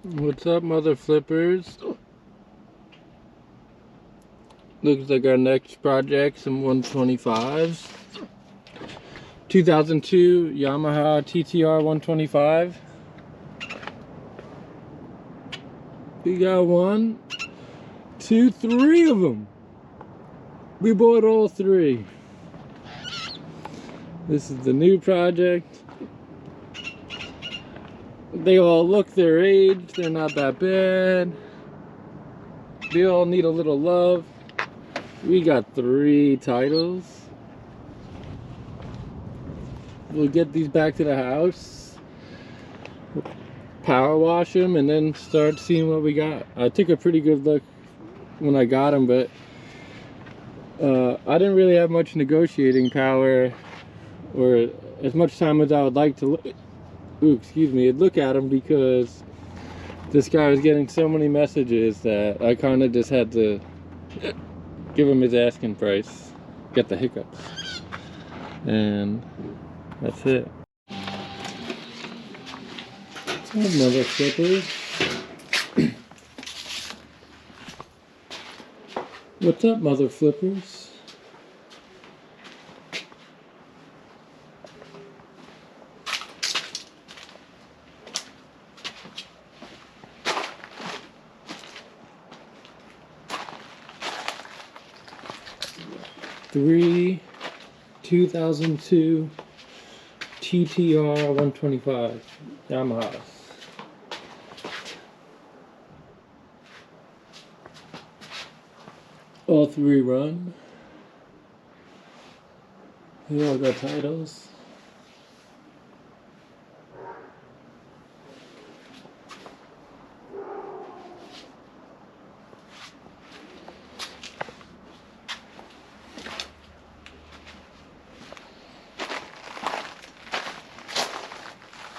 What's up, mother flippers? Looks like our next project, some 125s. 2002 Yamaha TTR125. We got 1, 2, 3 of them. We bought all 3. This is the new project. They all look their age. They're not that bad. They all need a little love. We got 3 titles. We'll get these back to the house, power wash them, and then start seeing what we got. I took a pretty good look when I got them, but I didn't really have much negotiating power or as much time as I would like to look at them, because this guy was getting so many messages that I kind of just had to give him his asking price, get the hiccups, and that's it. Mother flippers. What's up, mother flippers? Three 2002 TTR125 Yamahas. All 3 run. They all got titles.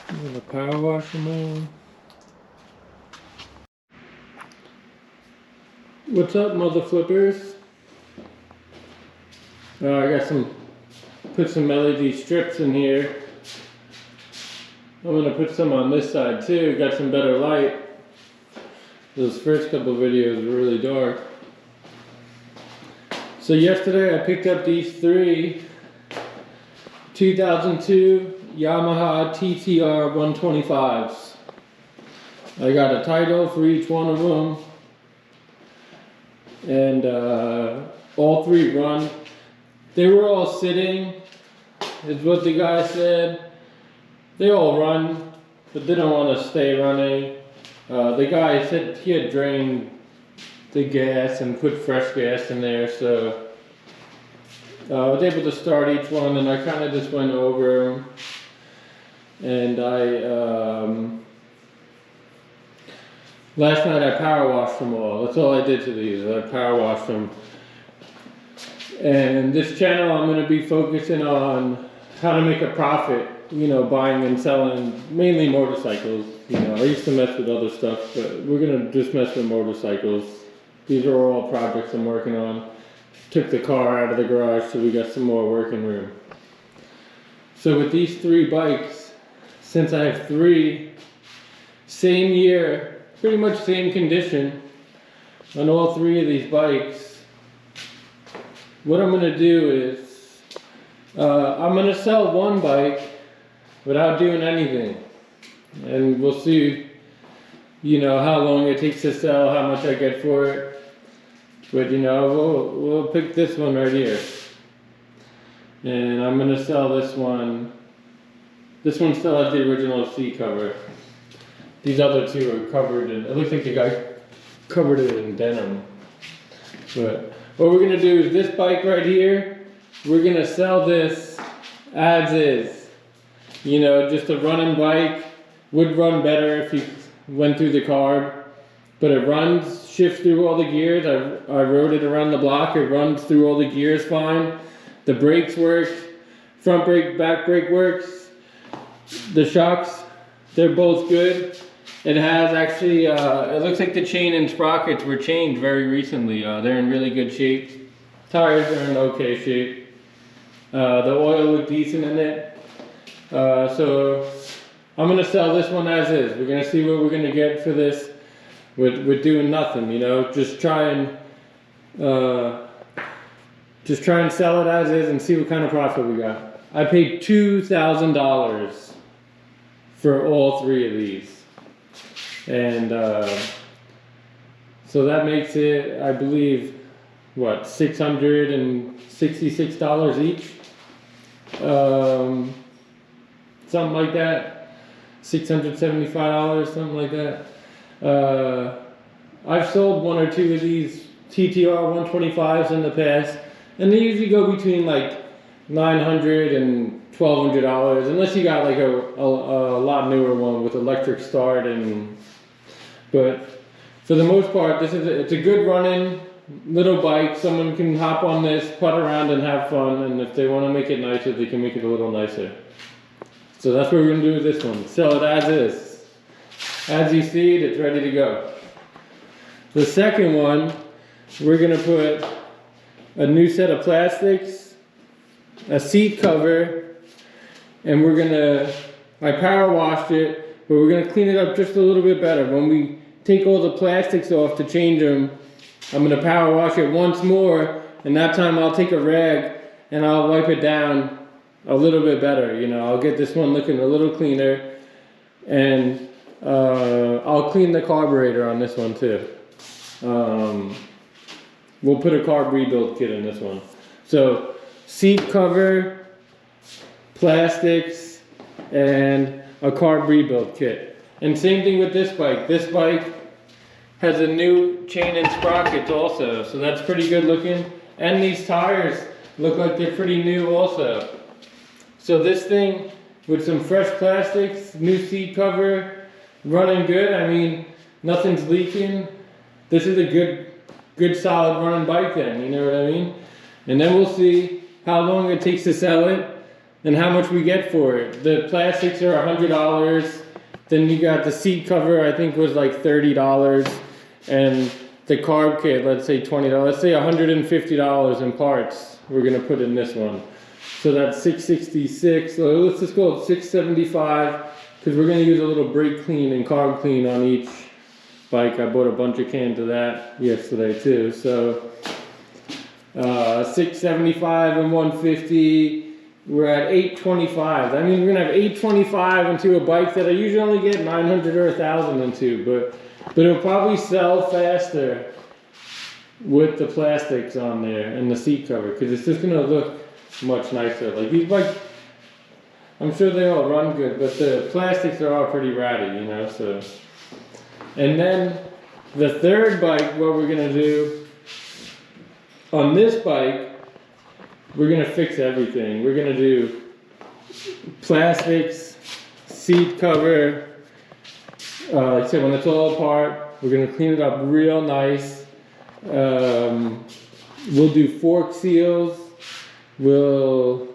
I'm gonna power wash them all. What's up, mother flippers? I got put some LED strips in here. I'm gonna put some on this side too. Got some better light. Those first couple videos were really dark. So yesterday I picked up these 3 2002 Yamaha TTR 125s. I got a title for each one of them, and all 3 run. They were all sitting, is what the guy said. They all run, but they don't want to stay running. The guy said he had drained the gas and put fresh gas in there, so I was able to start each one, and I kind of just went over them. And last night I power washed them all. That's all I did to these. I power washed them. And this channel I'm going to be focusing on how to make a profit, you know, buying and selling mainly motorcycles. You know, I used to mess with other stuff, but we're going to just mess with motorcycles. These are all projects I'm working on. Took the car out of the garage, so we got some more working room. So with these 3 bikes, since I have 3, same year, pretty much same condition on all 3 of these bikes, what I'm going to do is I'm going to sell one bike without doing anything, and we'll see, you know, how long it takes to sell, how much I get for it. But you know, we'll pick this one right here, and I'm going to sell this one. This one still has the original seat cover. These other 2 are covered in, it looks like the guy covered it in denim. But what we're gonna do is this bike right here, we're gonna sell this as is. You know, just a running bike. Would run better if you went through the carb, but it runs, shifts through all the gears. I rode it around the block. It runs through all the gears fine. The brakes work, front brake, back brake works. The shocks, they're both good. It has actually, it looks like the chain and sprockets were changed very recently. They're in really good shape. Tires are in okay shape. The oil looked decent in it. So I'm gonna sell this one as is. We're gonna see what we're gonna get for this with doing nothing, you know, just try and sell it as is and see what kind of profit we got. I paid $2,000 for all three of these. And so that makes it, I believe, what, $666 each? Something like that. $675, something like that. I've sold one or two of these TTR125s in the past, and they usually go between like $900 and $1,200, unless you got like a lot newer one with electric start. But for the most part, it's a good running little bike. Someone can hop on this, putt around and have fun, and if they want to make it nicer, they can make it a little nicer. So that's what we're going to do with this one. Sell it as is. As you see it, it's ready to go. The second one, we're going to put a new set of plastics, a seat cover, and we're going to, I power washed it, but we're going to clean it up just a little bit better. When we take all the plastics off to change them, I'm going to power wash it once more, and that time I'll take a rag and I'll wipe it down a little bit better. You know, I'll get this one looking a little cleaner, and I'll clean the carburetor on this one too. We'll put a carb rebuild kit in this one. So seat cover, plastics, and a carb rebuild kit. And same thing with this bike. This bike has a new chain and sprockets also, so that's pretty good looking. And these tires look like they're pretty new also. So this thing with some fresh plastics, new seat cover, running good. I mean, nothing's leaking. This is a good solid running bike then, you know what I mean? And then we'll see how long it takes to sell it and how much we get for it. The plastics are $100. Then you got the seat cover, I think was like $30. And the carb kit, let's say $20. Let's say $150 in parts we're gonna put in this one. So that's $666. So let's just go with $675, because we're gonna use a little brake clean and carb clean on each bike. I bought a bunch of cans of that yesterday too. So $675 and $150. We're at $825. I mean, we're gonna have $825 into a bike that I usually only get $900 or $1,000 into, but it'll probably sell faster with the plastics on there and the seat cover, because it's just gonna look much nicer. Like these bikes, I'm sure they all run good, but the plastics are all pretty ratty, you know. So, and then the third bike, what we're gonna do on this bike, we're gonna fix everything. We're gonna do plastics, seat cover. Like I said, when it's all apart, we're gonna clean it up real nice. We'll do fork seals. We'll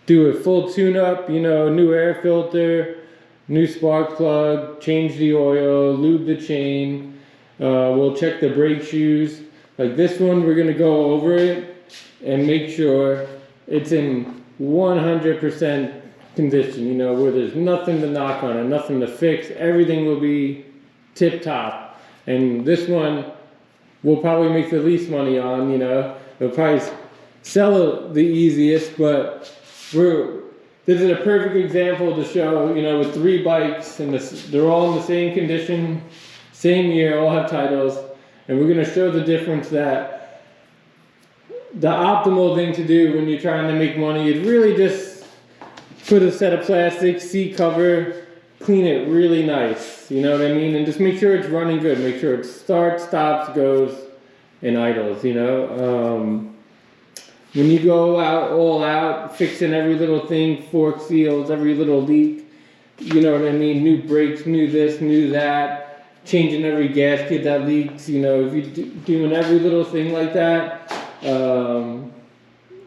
do a full tune-up, you know, new air filter, new spark plug, change the oil, lube the chain. We'll check the brake shoes. Like this one, we're gonna go over it and make sure it's in 100% condition, you know, where there's nothing to knock on it, nothing to fix. Everything will be tip-top. And this one we'll probably make the least money on, you know. It'll probably sell it the easiest, but this is a perfect example to show, you know, with three bikes, and they're all in the same condition, same year, all have titles, and we're gonna show the difference that the optimal thing to do when you're trying to make money is really just put a set of plastic, seat cover, clean it really nice, you know what I mean? And just make sure it's running good, make sure it starts, stops, goes, and idles, you know? When you go out, all out, fixing every little thing, fork seals, every little leak, you know what I mean? New brakes, new this, new that, changing every gasket that leaks, you know, if you're doing every little thing like that,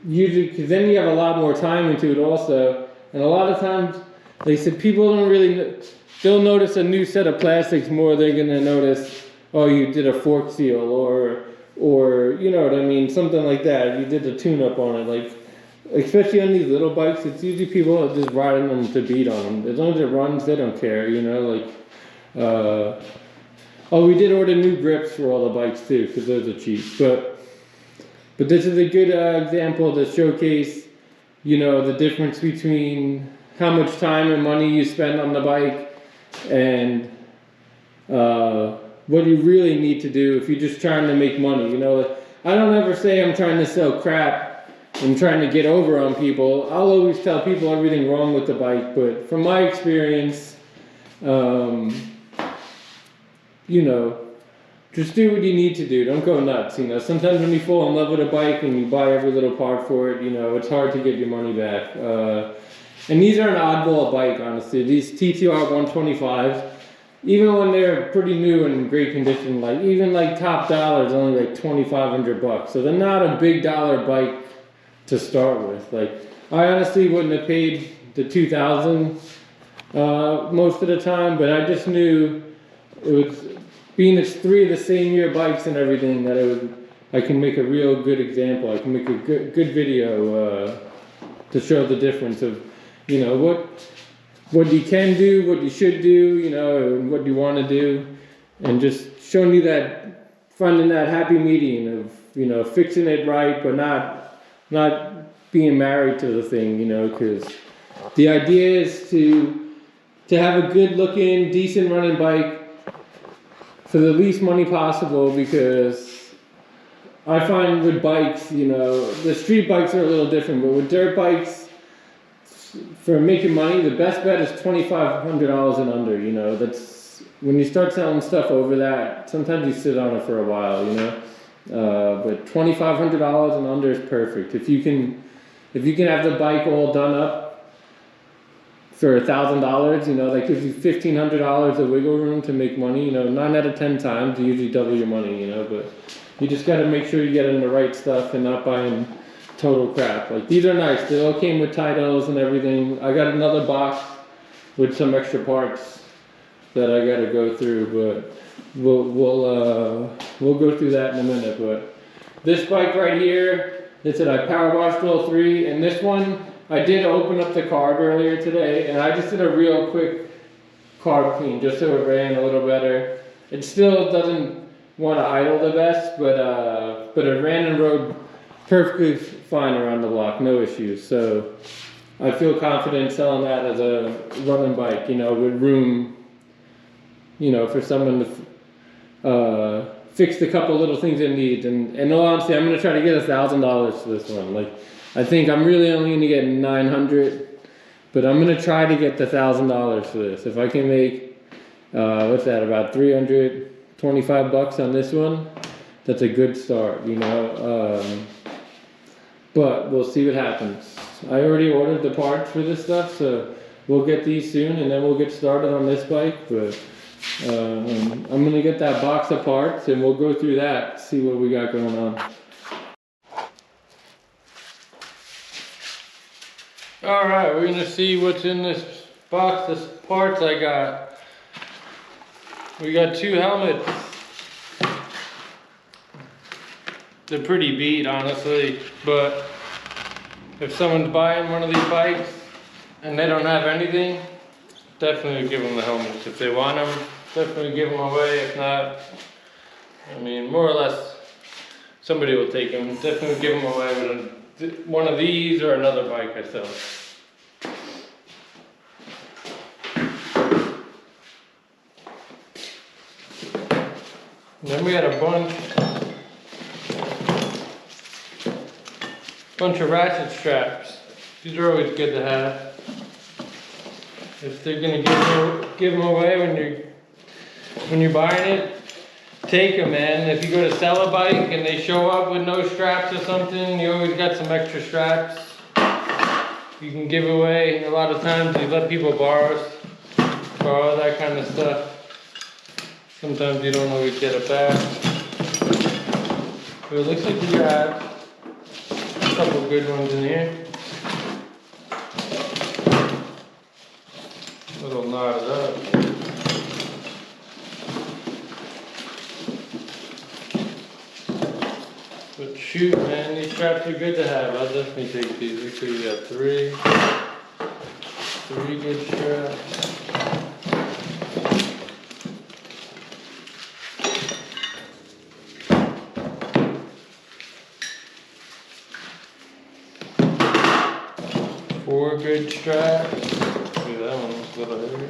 usually, because then you have a lot more time into it also, and a lot of times, they said people don't really, they'll notice a new set of plastics more, they're gonna notice, oh, you did a fork seal, or you know what I mean, something like that, you did a tune-up on it. Like, especially on these little bikes, it's usually people are just riding them to beat on them. As long as it runs, they don't care, you know, like, oh, we did order new grips for all the bikes too, because those are cheap, but this is a good example to showcase, you know, the difference between how much time and money you spend on the bike and what you really need to do if you're just trying to make money, you know. Like, I don't ever say I'm trying to sell crap and trying to get over on people. I'll always tell people everything wrong with the bike, but from my experience, you know, just do what you need to do. Don't go nuts, you know. Sometimes when you fall in love with a bike and you buy every little part for it, you know, it's hard to get your money back. And these are an oddball bike, honestly. These TTR125s, even when they're pretty new and in great condition, like even like top dollar is only like $2,500. So they're not a big dollar bike to start with. Like, I honestly wouldn't have paid the $2,000 most of the time, but I just knew it was, being it's 3 of the same year bikes and everything, that I can make a real good example. I can make a good video to show the difference of, you know, what you can do, what you should do, you know, and what you want to do, and just showing you that, finding that happy medium of, you know, fixing it right, but not being married to the thing, you know, because the idea is to have a good looking, decent running bike for the least money possible, because I find with bikes, you know, the street bikes are a little different, but with dirt bikes, for making money, the best bet is $2,500 and under, you know. That's, when you start selling stuff over that, sometimes you sit on it for a while, you know. But $2,500 and under is perfect. If you can have the bike all done up for $1,000, you know, that gives you $1,500 of wiggle room to make money. You know, 9 out of 10 times you usually double your money, you know, but you just got to make sure you get in the right stuff and not buying total crap. Like, these are nice. They all came with titles and everything. I got another box with some extra parts that I got to go through, but we'll go through that in a minute. But this bike right here, it's a power washed all 3, and this one, I did open up the carb earlier today, and I just did a real quick carb clean just so it ran a little better. It still doesn't want to idle the best, but it ran and rode perfectly fine around the block, no issues. So I feel confident selling that as a running bike, you know, with room, you know, for someone to fix the couple little things it needs. And honestly, I'm gonna try to get $1,000 for this one. Like, I think I'm really only gonna get $900, but I'm gonna try to get the $1,000 for this. If I can make, what's that, about $325 on this one, that's a good start, you know. But we'll see what happens. I already ordered the parts for this stuff, so we'll get these soon, and then we'll get started on this bike. But I'm gonna get that box of parts, and we'll go through that, see what we got going on. Alright, we're gonna see what's in this box of parts I got. We got 2 helmets. They're pretty beat, honestly, but if someone's buying one of these bikes and they don't have anything, definitely give them the helmets. If they want them, definitely give them away. If not, I mean, more or less, somebody will take them. Definitely give them away with one of these or another bike I sell. And then we had a bunch of ratchet straps. These are always good to have. If they're gonna give them away when you're buying it, take them, man. If you go to sell a bike and they show up with no straps or something, you always got some extra straps you can give away. A lot of times you let people borrow that kind of stuff. Sometimes you don't always get it back. But it looks like we got a couple good ones in here. Little knotted up. Which shoot, man, these straps are good to have. I'll definitely take these. Looks like we got three good straps. 4 good straps. See, that one looks a little heavier.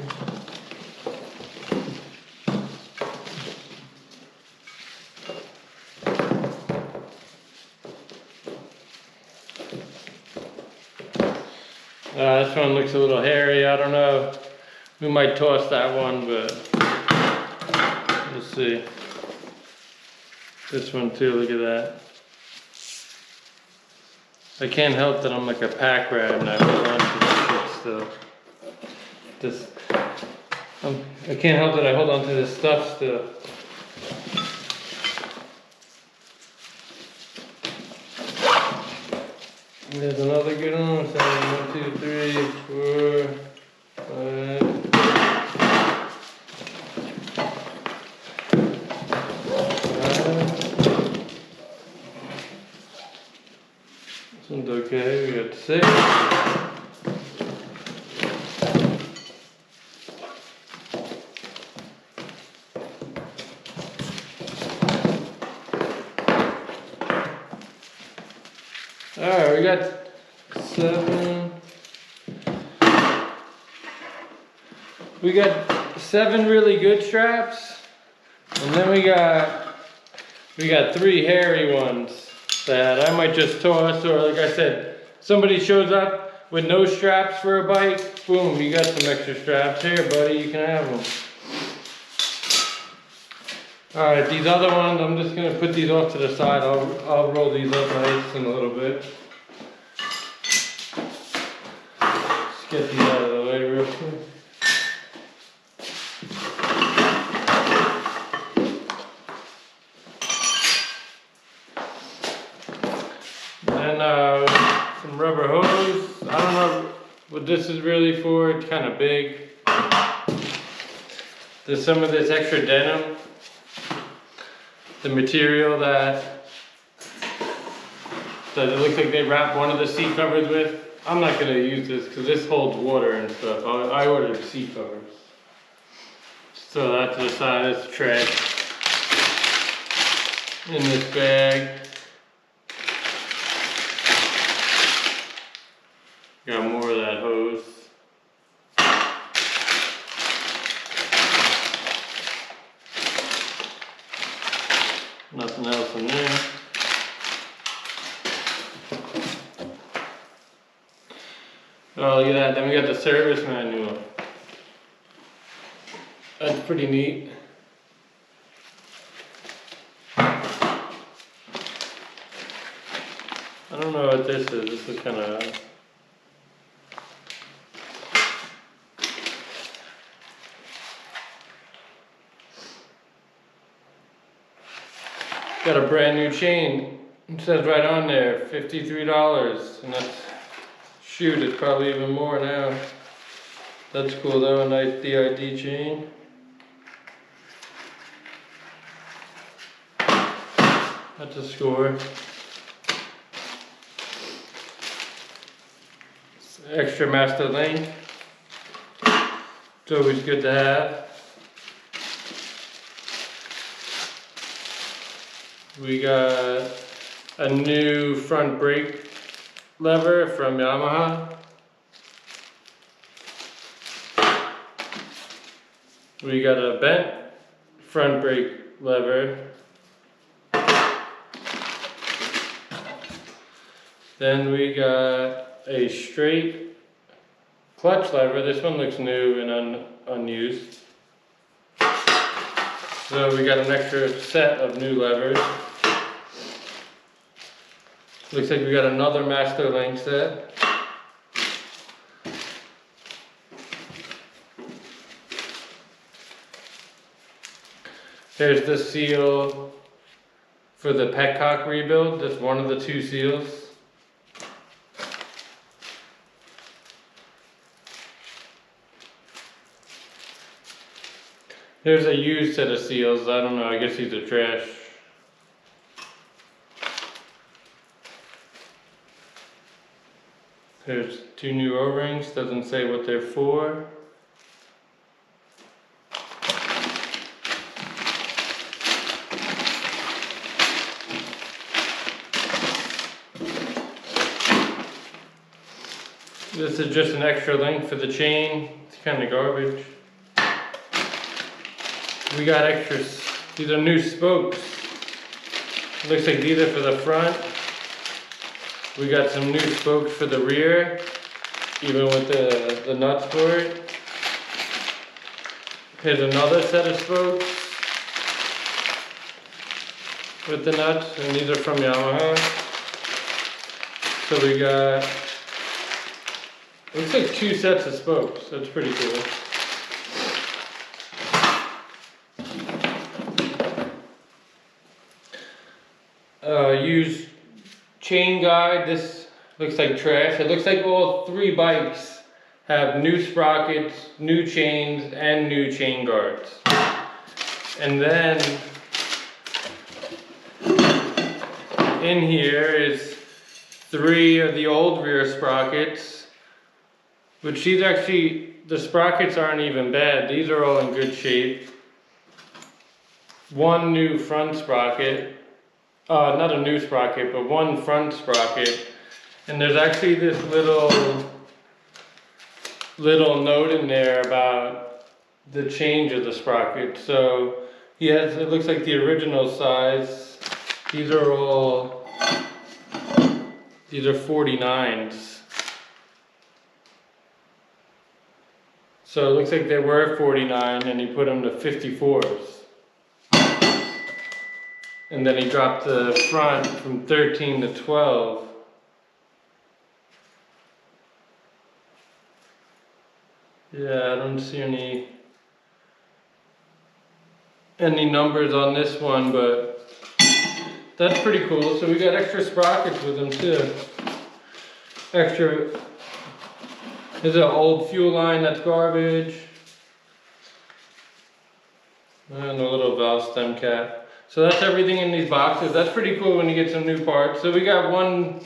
This one looks a little hairy. I don't know. We might toss that one, but we'll see. This one too, look at that. I can't help that I'm like a pack rat and I hold on to this shit still. I can't help that I hold on to this stuff still. There's another good one. 1, 2, 3, 4, 5. This one's okay. We got 6. Alright, we got 7. We got 7 really good straps, and then we got 3 hairy ones that I might just toss, or like I said, somebody shows up with no straps for a bike, boom, you got some extra straps here, buddy, you can have them. Alright, these other ones, I'm just going to put these off to the side. I'll roll these up nice in a little bit. Just get these out of the way real quick. And some rubber hose. I don't know what this is really for. It's kind of big. There's some of this extra denim. The material that it looks like they wrapped one of the seat covers with. I'm not going to use this because this holds water and stuff. I ordered seat covers. So that's the side of this trash in this bag. Got more of that hose. Nothing else in there. Oh, look at that. Then we got the service manual. That's pretty neat. I don't know what this is. This is kind of... Got a brand new chain. It says right on there, $53. And that's, shoot, it's probably even more now. That's cool though, a nice DID chain. That's a score. Extra master link. It's always good to have. We got a new front brake lever from YAMAHA. We got a bent front brake lever. Then we got a straight clutch lever. This one looks new and unused. So we got an extra set of new levers. Looks like we got another master link set. Here's the seal for the petcock rebuild. That's one of the 2 seals. Here's a used set of seals. I don't know, I guess these are trash. There's 2 new O-rings, doesn't say what they're for. This is just an extra link for the chain. It's kind of garbage. We got extras. These are new spokes. Looks like these are for the front. We got some new spokes for the rear, even with the nuts for it. Here's another set of spokes with the nuts, and these are from Yamaha. So we got, looks like 2 sets of spokes. That's pretty cool. Used chain guide. This looks like trash. It looks like all 3 bikes have new sprockets, new chains, and new chain guards. And then in here is 3 of the old rear sprockets, which these actually, the sprockets aren't even bad. These are all in good shape. 1 new front sprocket. Not a new sprocket, but 1 front sprocket. And there's actually this little note in there about the change of the sprocket. So he has, it looks like the original size. These are 49s. So it looks like they were 49 and he put them to 54s. And then he dropped the front from 13 to 12. Yeah, I don't see any numbers on this one, but that's pretty cool. So we got extra sprockets with them too. Extra, there's an old fuel line that's garbage. And a little valve stem cap. So that's everything in these boxes. That's pretty cool when you get some new parts. So we got 1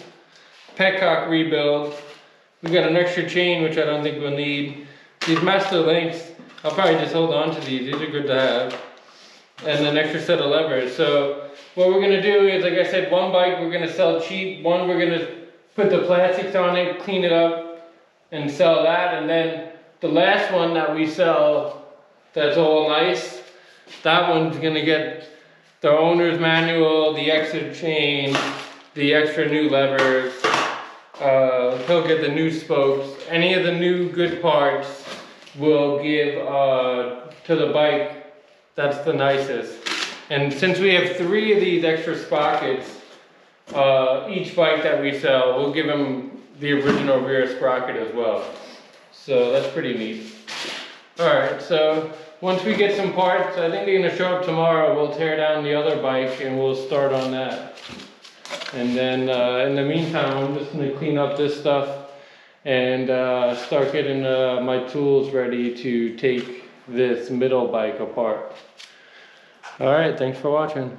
petcock rebuild. We got an extra chain, which I don't think we'll need. These master links, I'll probably just hold on to these. These are good to have. And an extra set of levers. So what we're gonna do is, like I said, 1 bike we're gonna sell cheap. 1 we're gonna put the plastics on it, clean it up, and sell that. And then the last one that we sell, that's all nice, that one's gonna get the owner's manual, the extra chain, the extra new levers. He'll get the new spokes. Any of the new good parts we'll give to the bike. That's the nicest. And since we have 3 of these extra sprockets, each bike that we sell, we'll give him the original rear sprocket as well. So that's pretty neat. Alright, so once we get some parts, I think they're going to show up tomorrow. We'll tear down the other bike and we'll start on that. And then in the meantime, I'm just going to clean up this stuff and start getting my tools ready to take this middle bike apart. Alright, thanks for watching.